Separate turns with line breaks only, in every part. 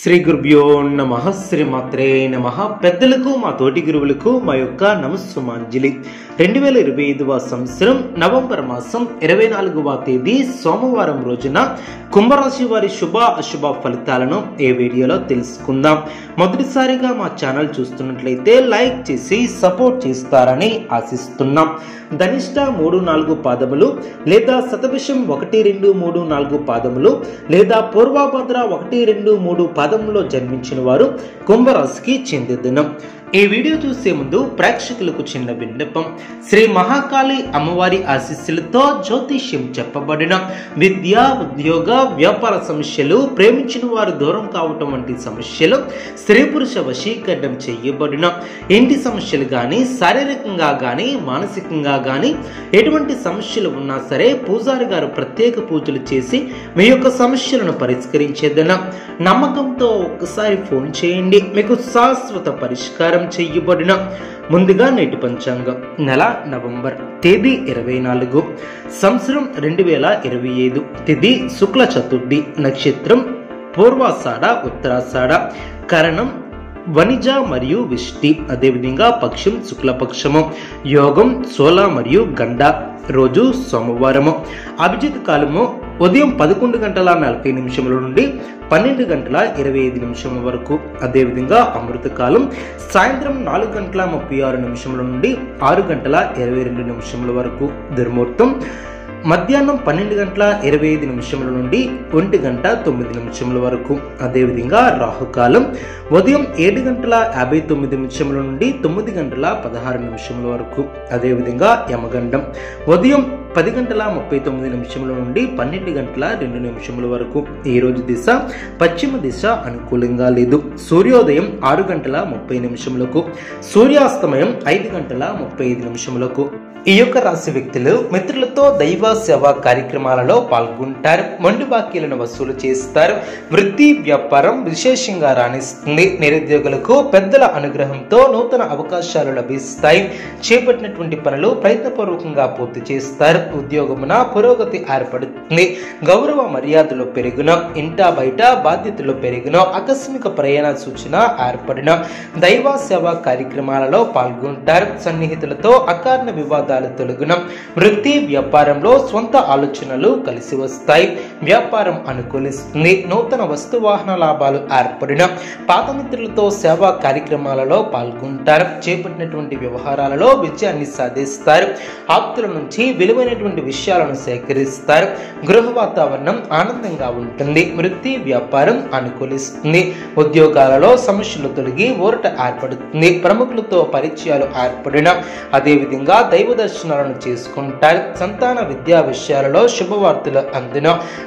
శ్రీ గురుభ్యో నమః శ్రీమాత్రే నమః. పెద్దలకు మా తోటి గురువులకు మా యొక్క నమస్సుమాంజలి. 2025వ సంవత్సరం నవంబర్ మాసం 24వ తేదీ సోమవారం రోజున కుంభరాశి వారి శుభ అశుభ ఫలితాలను ఈ వీడియోలో తెలుసుకుందాం. మొదటిసారిగా మా ఛానల్ చూస్తున్నట్లయితే లైక్ చేసి సపోర్ట్ చేస్తారని ఆశిస్తున్నాం. ధనిష్ట 3-4 పాదములు లేదా శతభిషం 1-2-3-4 పాదములు లేదా పూర్వభద్ర 1-2-3 పాదములో జన్మించిన వారు కుంభరాశికి చెందే దినం. ఈ వీడియో చూసే ముందు ప్రేక్షకులకు చిన్న విన్నపం. శ్రీ మహాకాళి అమ్మవారి ఆశీస్సులతో జ్యోతిష్యం చెప్పబడిన విద్య, ఉద్యోగ, వ్యాపార సమస్యలు, ప్రేమించిన వారు దూరం కావటం వంటి సమస్యలు, స్త్రీ పురుష వశీకరణం చేయబడిన ఇంటి సమస్యలు కానీ, శారీరకంగా కానీ, మానసికంగా కానీ ఎటువంటి సమస్యలు ఉన్నా సరే పూజారి గారు ప్రత్యేక పూజలు చేసి మీ యొక్క సమస్యలను పరిష్కరించేదన. నమ్మకంతో ఒక్కసారి ఫోన్ చేయండి, మీకు శాశ్వత పరిష్కారం చేయబడిన. ముందుగా నేటి పంచాంగం. నెల నవంబర్, తేదీ 24, సంవత్సరం 2025, తిథి శుక్ల చతుర్థి, నక్షత్రం పూర్వాషాఢ ఉత్తరాషాఢ, కరణం వనిజ మరియు విష్టి, అదేవిధంగా పక్షం శుక్లపక్షము, యోగం సోల మరియు గండ, రోజు సోమవారము, అభిజిత్ కాలము ఉదయం 11:40 నుండి 12:25 వరకు, అదేవిధంగా అమృత కాలం సాయంత్రం 4:36 నుండి 6:22 వరకు, దుర్ముహూర్తం మధ్యాహ్నం 12:25 నుండి 1:09 వరకు, అదేవిధంగా రాహుకాలం ఉదయం 7:59 నుండి 9:16 వరకు, అదేవిధంగా యమగండం ఉదయం 10:39 నుండి 12:02 వరకు. ఈ రోజు దిశ పశ్చిమ దిశ, అనుకూలంగా లేదు. సూర్యోదయం 6:30 సూర్యాస్తమయం 5:35. ఈ యొక్క రాశి వ్యక్తులు మిత్రులతో దైవ సేవా కార్యక్రమాలలో పాల్గొంటారు. మొండి బాకీలను వసూలు చేస్తారు. వృత్తి వ్యాపారం విశేషంగా రాణిస్తుంది. నిరుద్యోగులకు పెద్దల అనుగ్రహంతో నూతన అవకాశాలు లభిస్తాయి. చేపట్టినటువంటి పనులు ప్రయత్నపూర్వకంగా పూర్తి చేస్తారు. ఉద్యోగమున పురోగతి ఏర్పడుతుంది. గౌరవ మర్యాదలు పెరిగిన, ఇంటా బయట బాధ్యతలు పెరిగిన, ఆకస్మిక ప్రయాణ సూచన ఏర్పడిన, దైవ సేవా కార్యక్రమాలలో పాల్గొంటారు. సన్నిహితులతో అకారణ వివాదాలు తొలగిన, వృత్తి వ్యాపారంలో స్వంత ఆలోచనలు కలిసి వస్తాయి. వ్యాపారం అనుకూలిస్తుంది. నూతన వస్తు వాహన లాభాలు ఏర్పడిన, పాత మిత్రులతో సేవా కార్యక్రమాలలో పాల్గొంటారు. చేపట్టినటువంటి వ్యవహారాలలో విజయాన్ని సాధిస్తారు. ఆప్తుల నుంచి విలువైనటువంటి విషయాలను సేకరిస్తారు. గృహ వాతావరణం ఆనందంగా ఉంటుంది. వృత్తి వ్యాపారం అనుకూలిస్తుంది. ఉద్యోగాలలో సమస్యలు తొలగి ఊరట ఏర్పడుతుంది. ప్రముఖులతో పరిచయాలు ఏర్పడిన, అదేవిధంగా దైవ దర్శనాలను చేసుకుంటారు. సంతాన విద్యా విషయాలలో శుభవార్తలు అందిన,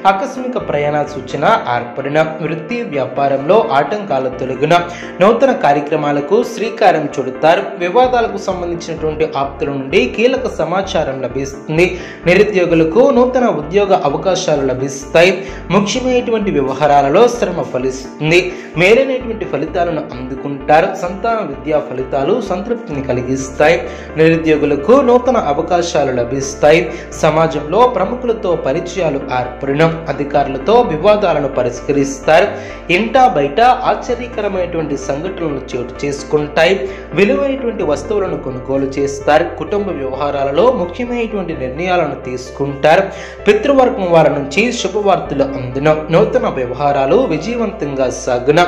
ఆకస్మిక ప్రయాణ సూచన ఏర్పడిన, వృత్తి వ్యాపారంలో ఆటంకాలు తొలగిన, నూతన కార్యక్రమాలకు శ్రీకారం చుడతారు. వివాదాలకు సంబంధించినటువంటి ఆప్తుల నుండి కీలక సమాచారం లభిస్తుంది. నిరుద్యోగులకు నూతన ఉద్యోగ అవకాశాలు లభిస్తాయి. ముఖ్యమైనటువంటి వ్యవహారాలలో శ్రమ ఫలిస్తుంది. మేలైనటువంటి ఫలితాలను అందుకుంటారు. సంతాన విద్యా ఫలితాలు సంతృప్తిని కలిగిస్తాయి. నిరుద్యోగులకు నూతన అవకాశాలు లభిస్తాయి. సమాజంలో ప్రముఖులతో పరిచయాలు ఏర్పడిన, అధికారులతో వివాదాలను పరిష్కరిస్తారు. ఇంటా బయట ఆశ్చర్యకరమైనటువంటి సంఘటనలు చోటు చేసుకుంటాయి. విలువైనటువంటి వస్తువులను కొనుగోలు చేస్తారు. కుటుంబ వ్యవహారాలలో ముఖ్యమైనటువంటి నిర్ణయాలను తీసుకుంటారు. పితృవర్గం వారి నుంచి శుభవార్తలు అందిన, నూతన వ్యవహారాలు విజయవంతంగా సాగున,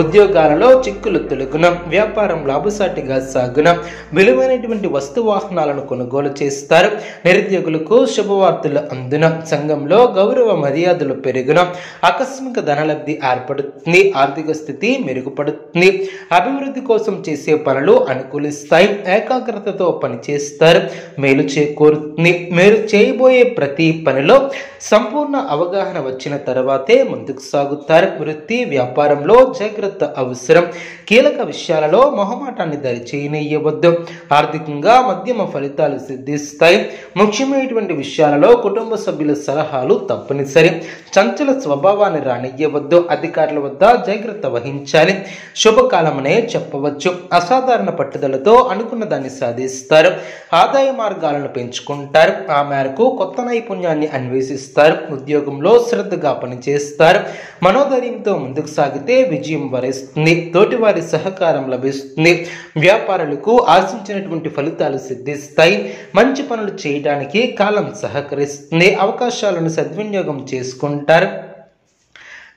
ఉద్యోగాలలో చిక్కులు తొలగున, వ్యాపారం లాభసాటిగా సాగున, విలువైనటువంటి వస్తు వాహనాలను కొనుగోలు చేస్తారు. నిరుద్యోగులకు శుభవార్తలు అందున, సంఘంలో గౌరవ మర్యాదలు పెరుగున, ఆకస్మిక ధనలబ్ధి ఏర్పడుతుంది. ఆర్థిక స్థితి మెరుగుపడుతుంది. అభివృద్ధి కోసం చేసే పనులు అనుకూలిస్తాయి. ఏకాగ్రతతో పనిచేస్తారు. మేలు చేకూరుతుంది. మీరు చేయబోయే ప్రతి పనిలో సంపూర్ణ అవగాహన వచ్చిన తర్వాతే ముందుకు సాగుతారు. వృత్తి వ్యాపారంలో జాగ్రత్త అవసరం. కీలక విషయాలలో మొహమాటాన్ని దరిచేయనివ్వవద్దు. ఆర్థికంగా మధ్యమ ఫలితాలు సిద్ధిస్తాయి. ముఖ్యమైనటువంటి విషయాలలో కుటుంబ సభ్యుల సలహాలు తప్పనిసరి. చంచల స్వభావాన్ని రానియ్యవద్దు. అధికారుల వద్ద జాగ్రత్త వహించాలి. శుభకాలమనే చెప్పవచ్చు. అసాధారణ పట్టుదలతో అనుకున్న దాన్ని సాధిస్తారు. ఆదాయ మార్గాలను పెంచుకుంటారు. ఆ మేరకు కొత్త నైపుణ్యాన్ని అన్వేషిస్తారు. ఉద్యోగంలో శ్రద్ధగా పనిచేస్తారు. మనోధైర్యంతో ముందుకు సాగితే విజయం వరిస్తుంది. తోటివారి సహకారం లభిస్తుంది. వ్యాపారులకు ఆశించినటువంటి ఫలితాలు సిద్ధిస్తాయి. మంచి పనులు చేయడానికి కాలం సహకరిస్తుంది. అవకాశాలను సద్వినియోగం చేసుకుంటారు.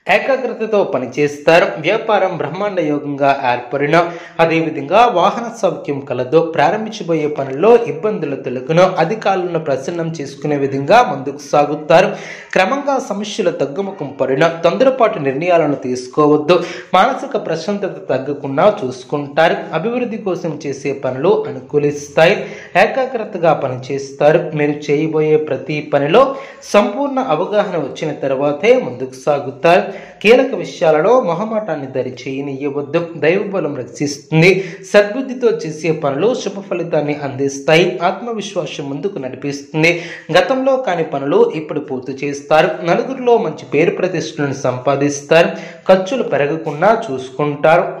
ఏకాగ్రతతో పనిచేస్తారు. వ్యాపారం బ్రహ్మాండ యోగంగా ఏర్పడిన అదేవిధంగా వాహన సౌఖ్యం కలదు. ప్రారంభించబోయే పనుల్లో ఇబ్బందులు తొలగును. అధికారులను ప్రసన్నం చేసుకునే విధంగా ముందుకు సాగుతారు. క్రమంగా సమస్యలు తగ్గుముఖం పడిన తొందరపాటు నిర్ణయాలను తీసుకోవద్దు. మానసిక ప్రశాంతత తగ్గకుండా చూసుకుంటారు. అభివృద్ధి కోసం చేసే పనులు అనుకూలిస్తాయి. ఏకాగ్రతగా పనిచేస్తారు. మీరు చేయబోయే ప్రతి పనిలో సంపూర్ణ అవగాహన వచ్చిన తర్వాతే ముందుకు సాగుతారు. కీలక విషయాలలో మొహమాటాన్ని దరి చేయనియ్యవద్దు. దైవబలం రక్షిస్తుంది. సద్బుద్ధితో చేసే పనులు శుభ ఫలితాన్ని అందిస్తాయి. ఆత్మవిశ్వాసం ముందుకు నడిపిస్తుంది. గతంలో కాని పనులు ఇప్పుడు పూర్తి చేస్తారు. నలుగురిలో మంచి పేరు ప్రతిష్టలను సంపాదిస్తారు. ఖర్చులు పెరగకుండా చూసుకుంటారు.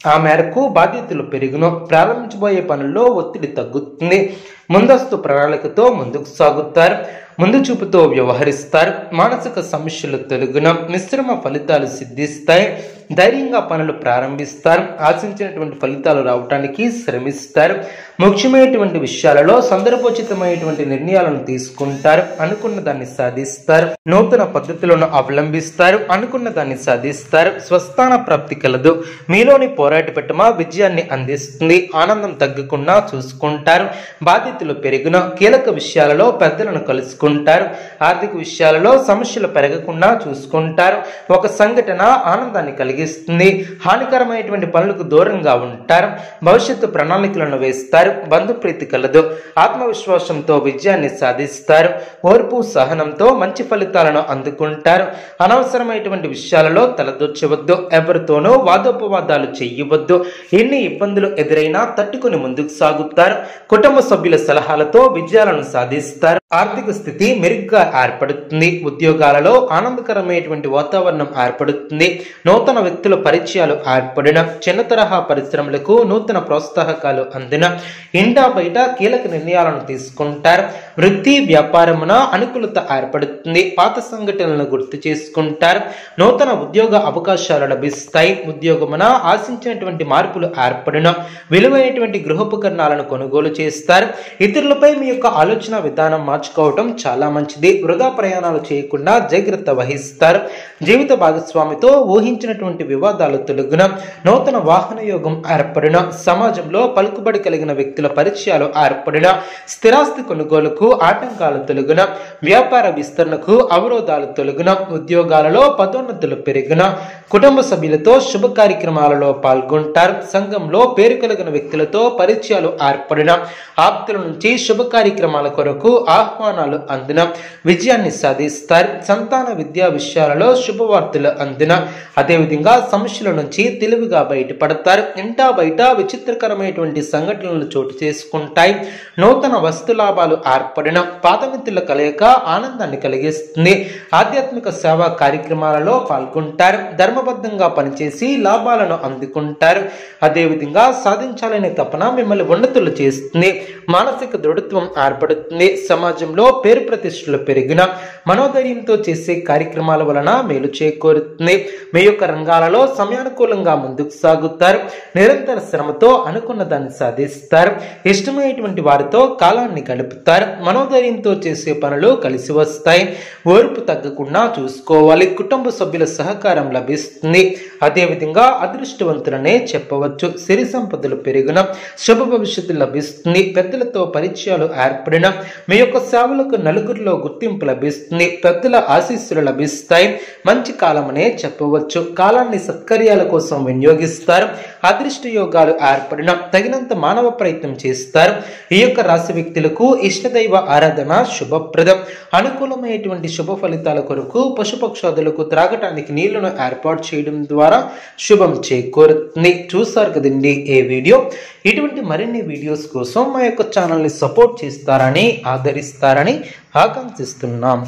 ఆ మేరకు బాధ్యతలు పెరుగును. ప్రారంభించబోయే పనుల్లో ఒత్తిడి తగ్గుతుంది. ముందస్తు ప్రణాళికతో ముందుకు సాగుతారు. ముందు చూపుతో వ్యవహరిస్తారు. మానసిక సమస్యలు తొలగున మిశ్రమ ఫలితాలు సిద్ధిస్తాయి. ధైర్యంగా పనులు ప్రారంభిస్తారు. ఆశించినటువంటి ఫలితాలు రావడానికి శ్రమిస్తారు. ముఖ్యమైనటువంటి విషయాలలో సందర్భోచితమైనటువంటి నిర్ణయాలను తీసుకుంటారు. అనుకున్న దాన్ని సాధిస్తారు. నూతన పద్ధతులను అవలంబిస్తారు. అనుకున్న దాన్ని సాధిస్తారు. స్వస్థాన ప్రాప్తి కలదు. మీలోని పోరాట పట్టుమ విజయాన్ని అందిస్తుంది. ఆనందం తగ్గకుండా చూసుకుంటారు. బాధ్యతలు పెరుగున కీలక విషయాలలో పెద్దలను కలుసుకుంటారు. ఆర్థిక విషయాలలో సమస్యలు పెరగకుండా చూసుకుంటారు. ఒక సంఘటన ఆనందాన్ని కలిగిస్తుంది. హానికరమైనటువంటి పనులకు దూరంగా ఉంటారు. భవిష్యత్తు ప్రణాళికలను వేస్తారు. బంధుప్రీతి కలదు. ఆత్మవిశ్వాసంతో విజయాన్ని సాధిస్తారు. ఓర్పు సహనంతో మంచి ఫలితాలను అందుకుంటారు. అనవసరమైనటువంటి విషయాలలో తలదొచ్చవద్దు. ఎవరితోనూ వాదోపవాదాలు చెయ్యవద్దు. ఎన్ని ఇబ్బందులు ఎదురైనా తట్టుకుని ముందుకు సాగుతారు. కుటుంబ సభ్యుల సలహాలతో విజయాలను సాధిస్తారు. ఆర్థిక స్థితి మెరుగ్గా ఏర్పడుతుంది. ఉద్యోగాలలో ఆనందకరమైనటువంటి వాతావరణం ఏర్పడుతుంది. నూతన వ్యక్తుల పరిచయాలు ఏర్పడిన చిన్న తరహా పరిశ్రమలకు నూతన ప్రోత్సాహకాలు అందిన ఇంటా బయట కీలక నిర్ణయాలను తీసుకుంటారు. వృత్తి వ్యాపారమున అనుకూలత ఏర్పడుతుంది. పాత సంఘటనలను గుర్తు చేసుకుంటారు. నూతన ఉద్యోగ అవకాశాలు లభిస్తాయి. ఉద్యోగమున ఆశించినటువంటి మార్పులు ఏర్పడిన విలువైనటువంటి గృహోపకరణాలను కొనుగోలు చేస్తారు. ఇతరులపై మీ యొక్క ఆలోచన విధానం మార్చుకోవటం చాలా మంచిది. వృధా ప్రయాణాలు చేయకుండా జాగ్రత్త వహిస్తారు. జీవిత భాగస్వామితో ఊహించినటువంటి వివాదాలు తొలగున నూతన వాహన యోగం ఏర్పడిన సమాజంలో పలుకుబడి కలిగిన వ్యక్తుల పరిచయాలు ఏర్పడిన స్థిరాస్తి కొనుగోలుకు ఆటంకాలు తొలగున వ్యాపార విస్తరణకు అవరోధాలు తొలగున ఉద్యోగాలలో పదోన్నతులు పెరిగిన కుటుంబ సభ్యులతో శుభ కార్యక్రమాలలో పాల్గొంటారు. సంఘంలో పేరు కలిగిన వ్యక్తులతో పరిచయాలు ఏర్పడిన ఆప్తుల నుంచి శుభ కార్యక్రమాల కొరకు ఆహ్వానాలు అందిన విజయాన్ని సాధిస్తారు. సంతాన విద్యా విషయాలలో శుభవార్తలు అందిన అదేవిధంగా సమస్యల నుంచి తెలివిగా బయటపడతారు. ఇంటా బయట విచిత్రకరమైనటువంటి సంఘటనలు చోటు చేసుకుంటాయి. నూతన వస్తు లాభాలు ఏర్పడిన పాదమిత్రుల కలయిక ఆనందాన్ని కలిగిస్తుంది. ఆధ్యాత్మిక సేవా కార్యక్రమాలలో పాల్గొంటారు. ధర్మబద్ధంగా పనిచేసి లాభాలను అందుకుంటారు. అదేవిధంగా సాధించాలనే తపన మిమ్మల్ని ఉన్నతులు చేస్తుంది. మానసిక దృఢత్వం ఏర్పడుతుంది. సమాజంలో పేరు ప్రతిష్టలు పెరిగిన మనోధైర్యంతో చేసే కార్యక్రమాల వలన మేలు చేకూరుతుంది. మీ యొక్క రంగాలలో సమయానుకూలంగా ముందుకు సాగుతారు. నిరంతర శ్రమతో అనుకున్న దాన్ని సాధిస్తారు. ఇష్టమైనటువంటి వారితో కాలాన్ని గడుపుతారు. మనోధైర్యంతో చేసే పనులు కలిసి వస్తాయి. ఓర్పు తగ్గకుండా చూసుకోవాలి. కుటుంబ సభ్యుల సహకారం లభిస్తుంది. అదేవిధంగా అదృష్టవంతులనే చెప్పవచ్చు. సిరి సంపదలు పెరిగిన శుభ భవిష్యత్తు లభిస్తుంది. పెద్దలతో పరిచయాలు ఏర్పడిన మీ యొక్క సేవలకు నలుగురిలో గుర్తింపు లభిస్తుంది. పెద్దల ఆశీస్సులు లభిస్తాయి. మంచి కాలమనే చెప్పవచ్చు. కాలాన్ని సత్కార్యాల కోసం వినియోగిస్తారు. అదృష్ట యోగాలు ఏర్పడిన తగినంత మానవ ప్రయత్నం చేస్తారు. ఈ యొక్క రాశి వ్యక్తులకు ఇష్టదైవ ఆరాధన శుభప్రదం. అనుకూలమైనటువంటి శుభ ఫలితాల కొరకు పశుపక్షాదులకు త్రాగటానికి నీళ్లను ఏర్పాటు చేయడం ద్వారా శుభం చేకూరుతుంది. చూసారు కదండి ఈ వీడియో. ఇటువంటి మరిన్ని వీడియోస్ కోసం మా యొక్క ఛానల్ని సపోర్ట్ చేస్తారని ఆదరిస్తారని ఆకాంక్షిస్తున్నాం.